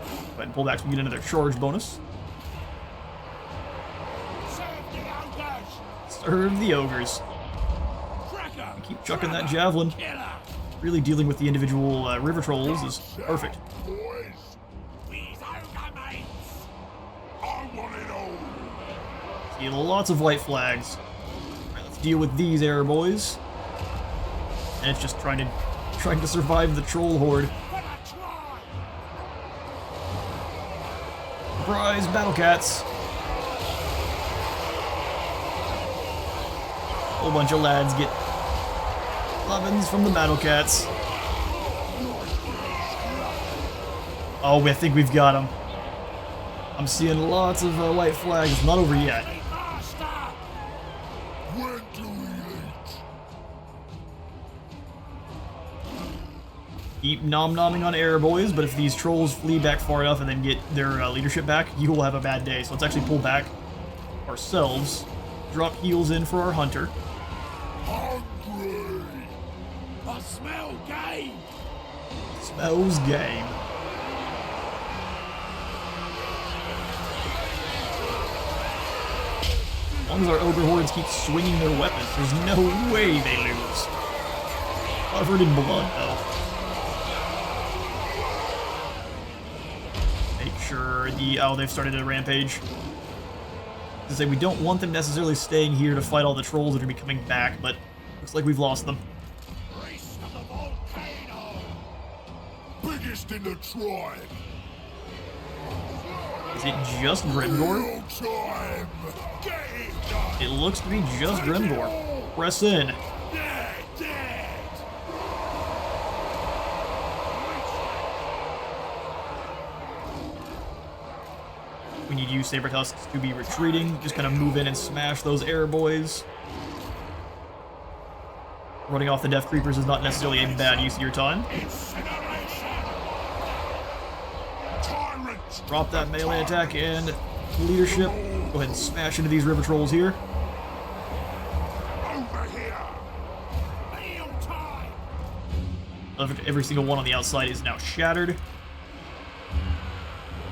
Go ahead and pull back so we get another charge bonus. Serve the ogres. Keep chucking that javelin. Really dealing with the individual river trolls is perfect. See lots of white flags. Alright, let's deal with these air boys. And it's just trying to survive the troll horde. Surprise, battle cats. A whole bunch of lads get lovin's from the battle cats. Oh, I think we've got them. I'm seeing lots of white flags. It's not over yet. Keep nom-nomming on air boys, but if these trolls flee back far enough and then get their leadership back, you will have a bad day. So let's actually pull back ourselves. Drop heals in for our hunter. I smell game. Smells game. As long as our ogre hordes keep swinging their weapons, there's no way they lose. Covered in blood, though. Make sure they've started a rampage. To say we don't want them necessarily staying here to fight all the trolls that are going to be coming back, but looks like we've lost them. Biggest in the tribe. Is it just Grimgor? It looks to be just Grimgor. Press in. We need you, Saber Tusks, to be retreating. Just kind of move in and smash those air boys. Running off the Death Creepers is not necessarily a bad use of your time. Drop that melee attack and leadership. Go ahead and smash into these river trolls here. Over here. Meal time. Every single one on the outside is now shattered.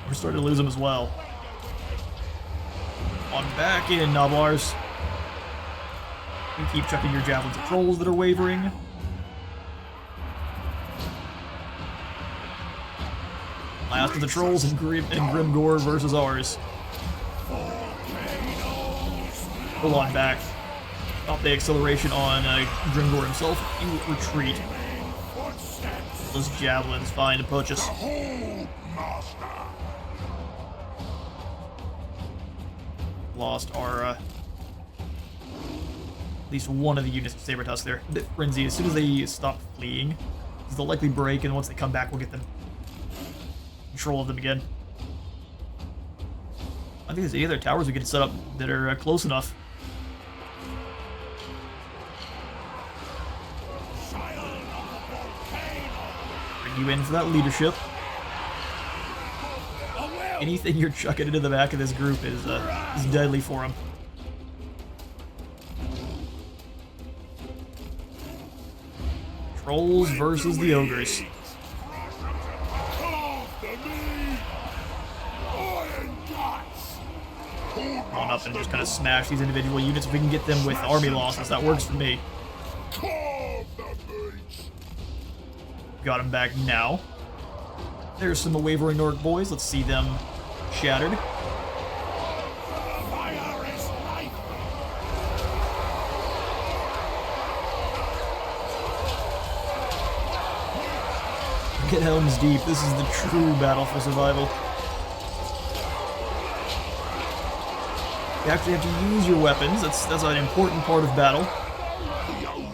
We're starting to lose them as well. On back in, Noblars. You keep chucking your javelins at trolls that are wavering. Last of the trolls and Grimgore versus ours. Pull on back. Stop the acceleration on Grimgore himself. You retreat. Those javelins fine to poach us. Lost our at least one of the units of Saber Tusk there. A bit frenzied. As soon as they stop fleeing, they'll likely break, and once they come back, we'll get them control of them again. I think there's any other towers we can set up that are close enough. Bring you in for that leadership. Anything you're chucking into the back of this group is deadly for them. Trolls versus the ogres. On up and just kind of smash these individual units. If we can get them with army losses, that works for me. Got him back now. There's some wavering Orc boys. Let's see them shattered. Get Helm's Deep. This is the true battle for survival. You actually have to use your weapons. That's an important part of battle.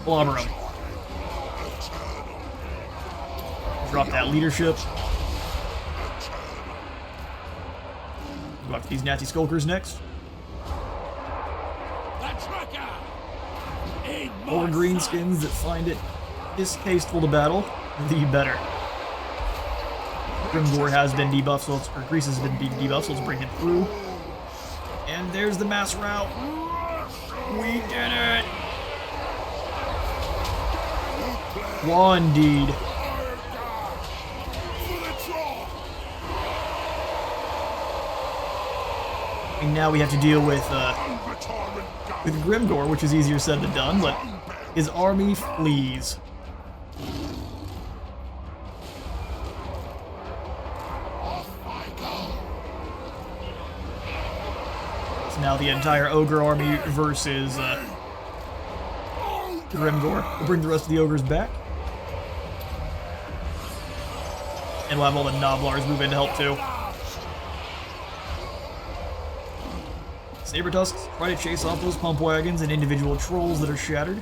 Clobber them. Drop that leadership. Go after these nasty skulkers next. More greenskins that find it distasteful to battle, the better. Grimgore has been debuffed, so Greasus has been debuffed, so let's bring him through. And there's the mass rout. We did it! Indeed. And now we have to deal with Grimgore, which is easier said than done, but his army flees. So now the entire Ogre army versus Grimgore. We'll bring the rest of the Ogres back. And we'll have all the Noblars move in to help too. Saber Tusks try to chase off those pump wagons and individual trolls that are shattered.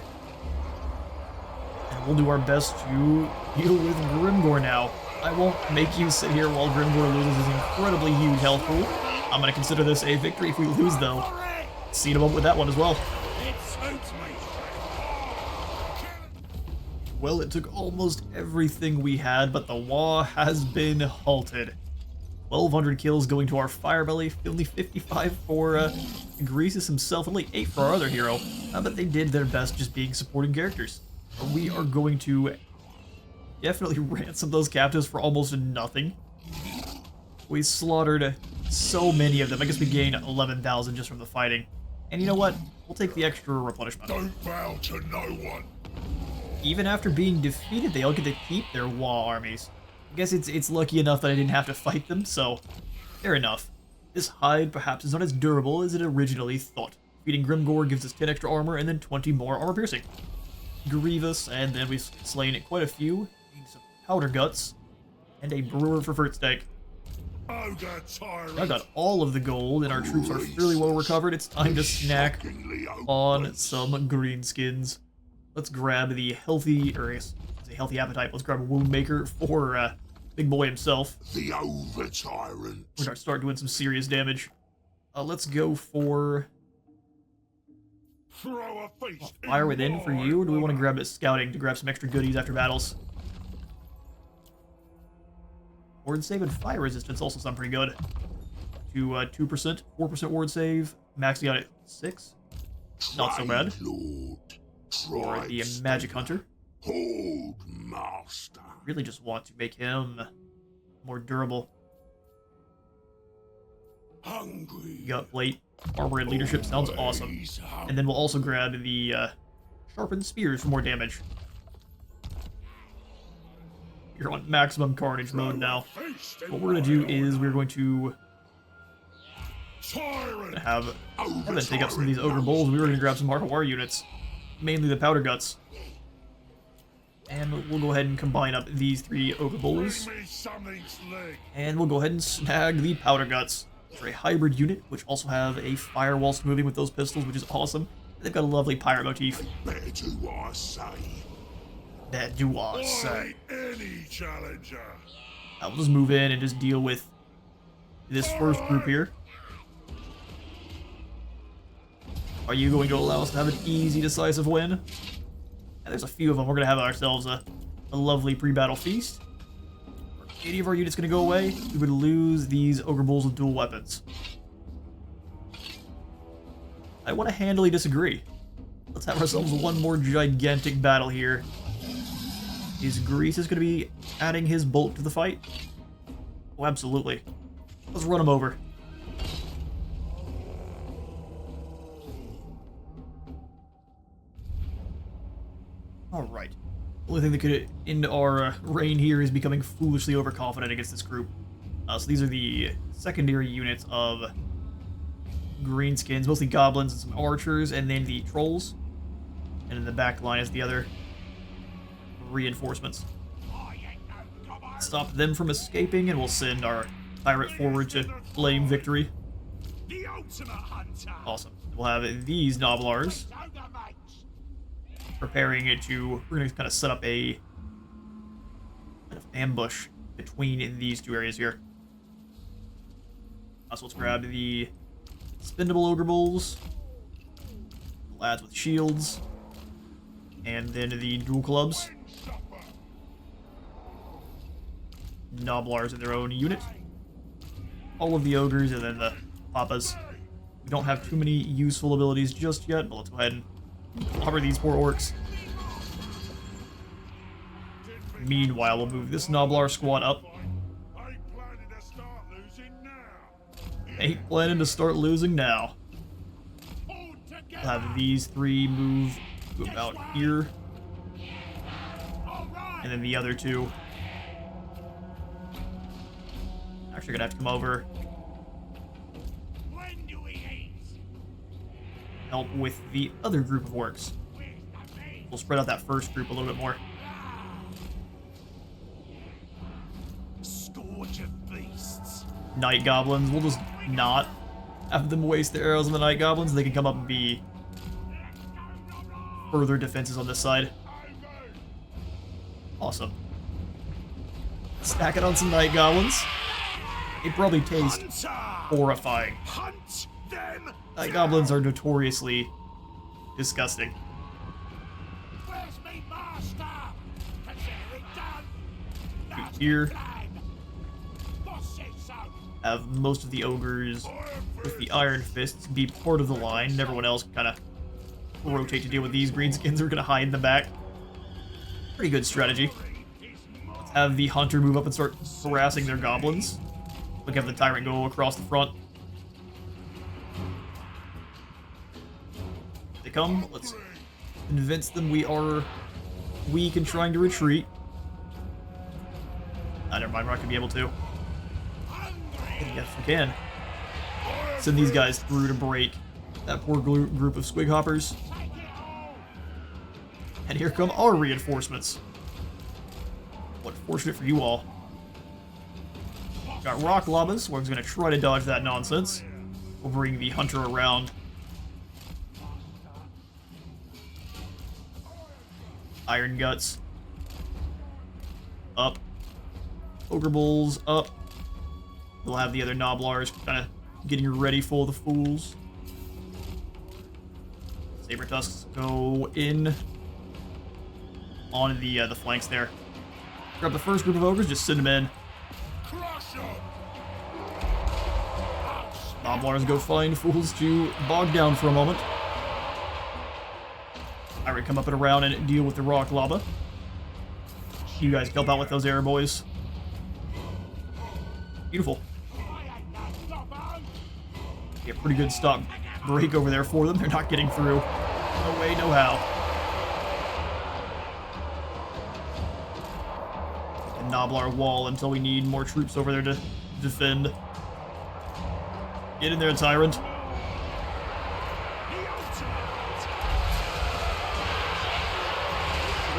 And we'll do our best to deal with Grimgore now. I won't make you sit here while Grimgore loses his incredibly huge health pool. I'm going to consider this a victory if we lose, though. Seed him up with that one as well. Well, it took almost everything we had, but the war has been halted. 1,200 kills going to our Firebelly, only 55 for Greasus himself, only 8 for our other hero. But they did their best just being supporting characters. We are going to definitely ransom those captives for almost nothing. We slaughtered so many of them. I guess we gained 11,000 just from the fighting. And you know what? We'll take the extra replenishment. Don't bow to no one. Even after being defeated, they all get to keep their Wa armies. I guess it's lucky enough that I didn't have to fight them, so fair enough. This hide perhaps is not as durable as it originally thought. Defeating Grimgore gives us 10 extra armor and then 20 more armor piercing. Grievous, and then we've slain quite a few. Some powder guts, and a brewer for fruit steak. I got all of the gold, and our troops are fairly well recovered. It's time to snack on some greenskins. Let's grab the healthy, or a healthy appetite. Let's grab a wound maker for Big Boy himself. The over tyrant. We're gonna start doing some serious damage. Let's go for Fire Within for you, or do we want to grab it scouting to grab some extra goodies after battles? Ward save and fire resistance also sound pretty good. to 2%, 4% ward save, maxing out at 6. Not so bad. Lord, For the Magic Hunter. hold master. Really just want to make him more durable. Hungry. Gut plate, armor, and leadership sounds awesome. Always hungry. And then we'll also grab the sharpened spears for more damage. You're on maximum carnage mode now. What we're gonna do is we're going to Tyrant. have Evan take up some of these ogre bowls. We were gonna grab some Markawar units, mainly the powder guts. And we'll go ahead and combine up these 3 ogre bowls. Bring me something slick. And we'll go ahead and snag the powder guts for a hybrid unit, which also have a fire whilst moving with those pistols, which is awesome. They've got a lovely pirate motif. Better do I say. That do I I say. ain't any challenger. I'll just move in and just deal with this first group here. Are you going to allow us to have an easy, decisive win? And there's a few of them. We're going to have ourselves a lovely pre-battle feast. Are any of our units going to go away? We would lose these ogre bulls with dual weapons. I want to handily disagree. Let's have ourselves one more gigantic battle here. Is Greasus going to be adding his bulk to the fight? Oh, absolutely. Let's run him over. Alright. The only thing that could end our reign here is becoming foolishly overconfident against this group. So these are the secondary units of greenskins, mostly goblins and some archers, and then the trolls. And in the back line is the other reinforcements. Stop them from escaping, and we'll send our pirate forward to claim victory. The ultimate hunter. Awesome. We'll have these Noblars preparing it to... We're going to kind of set up a kind of ambush between these 2 areas here. So let's grab the spindable ogre bulls, lads with shields, and then the dual clubs. Noblars in their own unit. All of the ogres, and then the papas. We don't have too many useful abilities just yet, but let's go ahead and cover these poor orcs. Meanwhile, we'll move this Noblar squad up. Ain't planning to start losing now. We'll have these 3 move to about here. And then the other 2 actually gonna have to come over. Help with the other group of orcs. We'll spread out that first group a little bit more. Scourge of beasts. Night goblins, we'll just not have them waste their arrows on the night goblins. They can come up and be further defenses on this side. Awesome. Stack it on some night goblins. They probably taste horrifying. Hunt them. Night goblins are notoriously disgusting. Where's me master? Consider it done. Here, Boss says so. have most of the ogres with the iron fists be part of the line, and everyone else kind of rotate to deal with these greenskins. We're gonna hide in the back. Pretty good strategy. Let's have the hunter move up and start harassing their goblins. Look, have the tyrant go across the front. They come. Let's convince them we are weak and trying to retreat. Never mind, we're not gonna be able to. Yes, we can. Send these guys through to break that poor group of squig hoppers. And here come our reinforcements. What fortunate for you all. Got rock llamas. We're gonna try to dodge that nonsense. We'll bring the hunter around. Iron guts. Up. Ogre bulls up. We'll have the other Noblars kind of getting ready for the fools. Saber tusks go in on the flanks there. Grab the first group of ogres, just send them in. Crush 'em. Gnoblars go find fools to bog down for a moment. I would come up and around and deal with the rock lava. You guys help out with those air boys. Beautiful. Yeah, pretty good stop break over there for them. They're not getting through. No way, no how. And Gnoblar wall until we need more troops over there to defend. Get in there, Tyrant. Go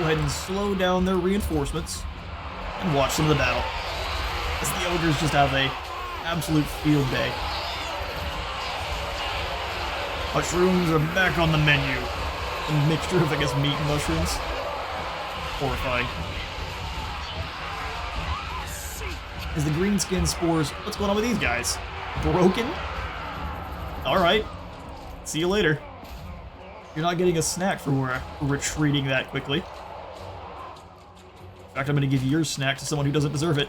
ahead and slow down their reinforcements and watch some of the battle. As the Ogres just have a absolute field day. Mushrooms are back on the menu. A mixture of, I guess, meat and mushrooms. Horrifying. Is the greenskin spores... What's going on with these guys? Broken? Alright. See you later. You're not getting a snack for retreating that quickly. In fact, I'm going to give your snack to someone who doesn't deserve it.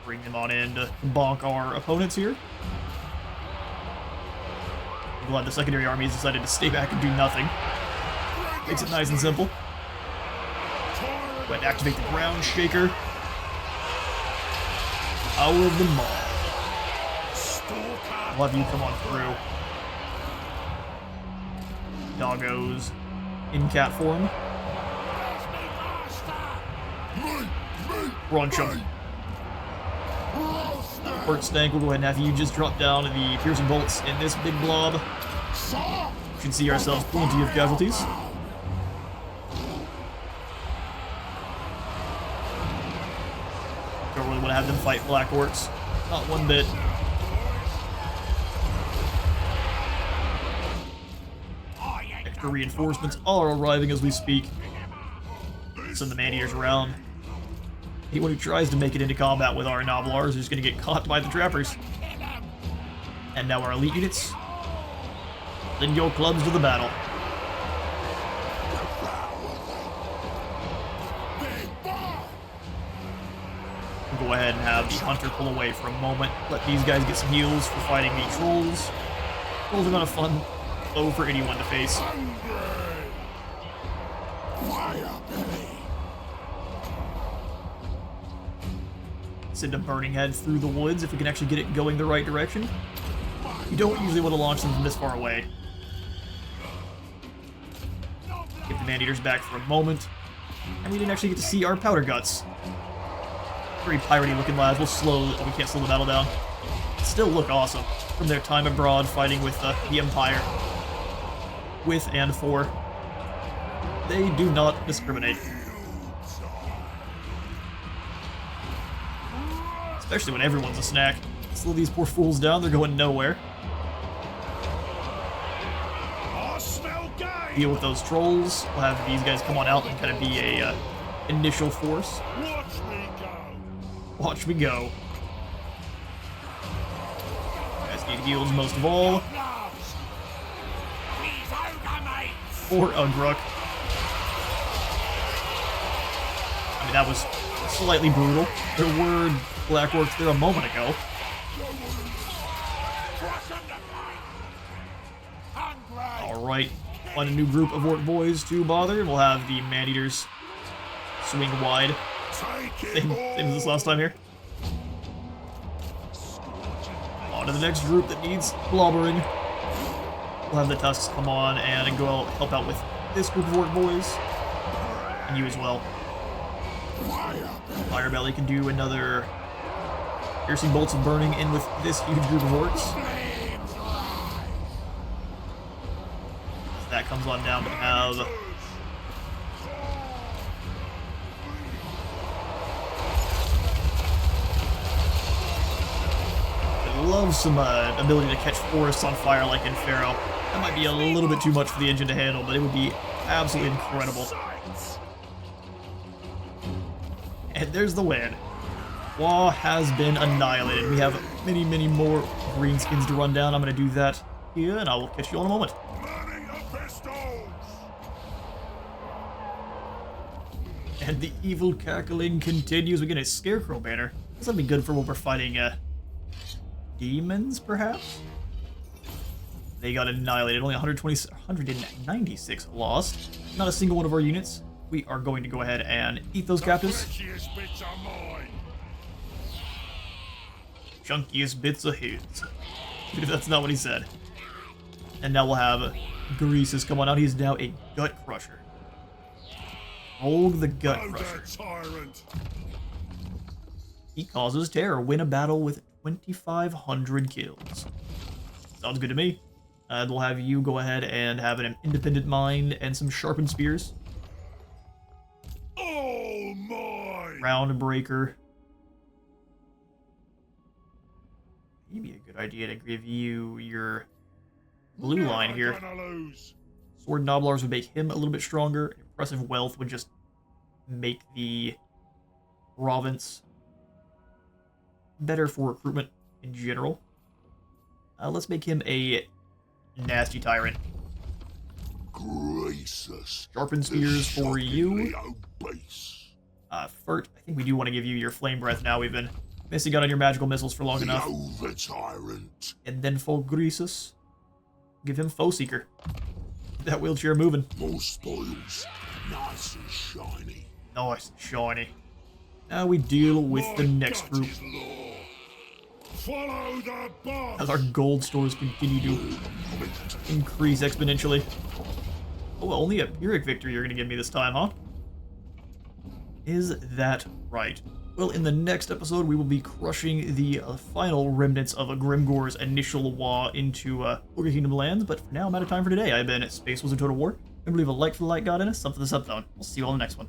Bring them on in to bonk our opponents here. I'm glad the secondary army has decided to stay back and do nothing. Makes it nice and simple. Go ahead and activate the ground shaker. Power of the Maw. I'll have you come on through. Doggos in cat form. Crunch 'em. Port Stank will go ahead and have you just drop down the piercing bolts in this big blob. We can see ourselves plenty of casualties. Don't really want to have them fight Black Orcs. Not one bit. Extra reinforcements are arriving as we speak. Send the man-eaters around. Anyone who tries to make it into combat with our Gnoblars is just going to get caught by the trappers. And now our elite units. Lend your clubs to the battle. We'll go ahead and have the Hunter pull away for a moment. Let these guys get some heals for fighting the Trolls. Trolls are not a fun foe for anyone to face. Send a Burning Head through the woods if we can actually get it going the right direction. You don't usually want to launch them from this far away. Get the Man-Eaters back for a moment. And we didn't actually get to see our Powder Guts. Pretty piratey looking lads. We can't slow the battle down. Still look awesome from their time abroad fighting with the Empire. With and for. They do not discriminate. Especially when everyone's a snack. Slow these poor fools down, they're going nowhere. Deal with those trolls. We'll have these guys come on out and kind of be a initial force. Watch me go. Guys need heals most of all. Or Ugruk. I mean, that was slightly brutal. There were Black Orcs there a moment ago. Alright, find a new group of Orc boys to bother, and we'll have the Man-Eaters swing wide. Same as this last time here. On to the next group that needs blobbering. We'll have the Tusks come on and go out, help out with this group of Orc boys. And you as well. Firebelly can do another piercing bolts of burning in with this huge group of orcs. As that comes on down, we have I love some ability to catch forests on fire like in Pharaoh. That might be a little bit too much for the engine to handle, but it would be absolutely incredible. And there's the win. Wah has been annihilated. We have many, many more greenskins to run down. I'm going to do that here, and I will catch you in a moment. And the evil cackling continues. We get a Scarecrow banner. This will be good for when we're fighting demons, perhaps? They got annihilated. Only 196 lost. Not a single one of our units. We are going to go ahead and eat those captives. Precious bits are mine. Chunkiest bits of his. Even if that's not what he said. And now we'll have Greasus come on out. He's now a Gut Crusher. Rogue the Gut Oh, Crusher. that tyrant. He causes terror. Win a battle with 2,500 kills. Sounds good to me. And we'll have you go ahead and have an independent mind and some sharpened spears. All mine. Round breaker. Maybe a good idea to give you your blue Never line here. gonna lose. Sword Noblars would make him a little bit stronger. Impressive Wealth would just make the province better for recruitment in general. Let's make him a nasty tyrant. Greasus. Sharpened spears for you. Obese. Fert, I think we do want to give you your Flame Breath now. We've been missing out on your magical missiles for long enough. Over tyrant. And then for Greasus, give him Foe Seeker. Get that wheelchair moving. More spoils. Nice and shiny. Nice and shiny. Now we deal with the next group. Follow the boss. As our gold stores continue to increase exponentially. Oh, only a Pyrrhic victory you're going to give me this time, huh? Is that right? Well, in the next episode, we will be crushing the final remnants of Grimgor's initial war into Ogre Kingdom lands, but for now, I'm out of time for today. I've been Space Wizard Total War. Remember to leave a like for the light god in us, sub for the sub zone. We'll see you all in the next one.